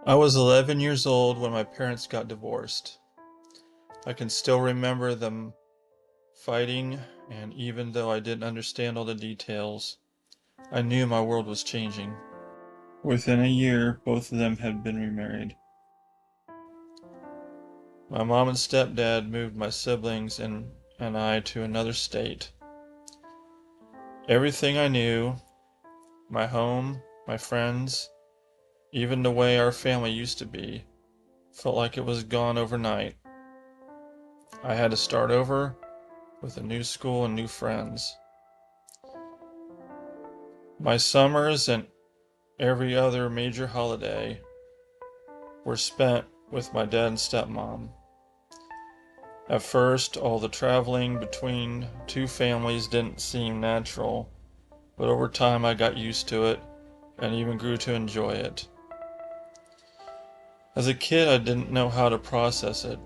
I was 11 years old when my parents got divorced. I can still remember them fighting, and even though I didn't understand all the details, I knew my world was changing. Within a year, both of them had been remarried. My mom and stepdad moved my siblings and I to another state. Everything I knew, my home, my friends, even the way our family used to be, felt like it was gone overnight. I had to start over with a new school and new friends. My summers and every other major holiday were spent with my dad and stepmom. At first, all the traveling between two families didn't seem natural, but over time I got used to it and even grew to enjoy it. As a kid, I didn't know how to process it.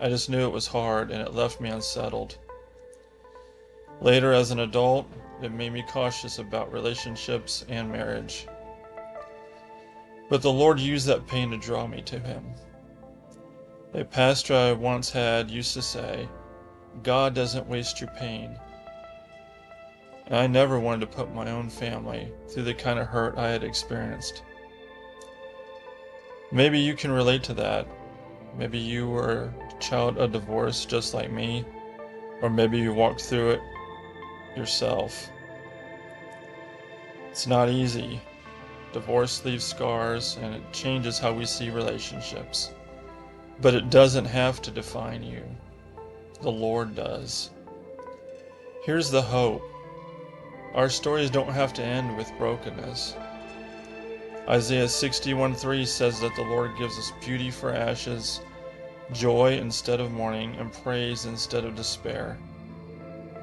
I just knew it was hard and it left me unsettled. Later, as an adult, it made me cautious about relationships and marriage. But the Lord used that pain to draw me to Him. A pastor I once had used to say, "God doesn't waste your pain." And I never wanted to put my own family through the kind of hurt I had experienced. Maybe you can relate to that. Maybe you were a child of divorce just like me, or maybe you walked through it yourself. It's not easy. Divorce leaves scars and it changes how we see relationships. But it doesn't have to define you. The Lord does. Here's the hope. Our stories don't have to end with brokenness. Isaiah 61:3 says that the Lord gives us beauty for ashes, joy instead of mourning, and praise instead of despair.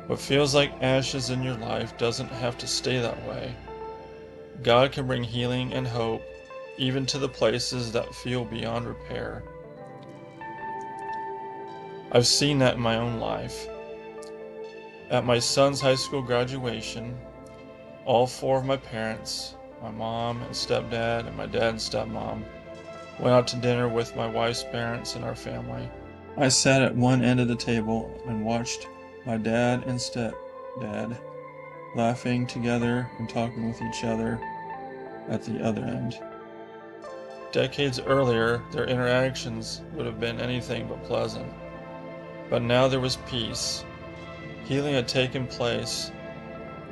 What feels like ashes in your life doesn't have to stay that way. God can bring healing and hope even to the places that feel beyond repair. I've seen that in my own life. At my son's high school graduation, all four of my parents, my mom and stepdad and my dad and stepmom, went out to dinner with my wife's parents and our family. I sat at one end of the table and watched my dad and stepdad laughing together and talking with each other at the other end. Decades earlier, their interactions would have been anything but pleasant. But now there was peace. Healing had taken place,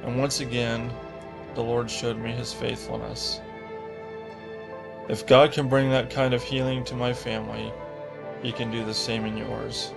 and once again, the Lord showed me His faithfulness. If God can bring that kind of healing to my family, He can do the same in yours.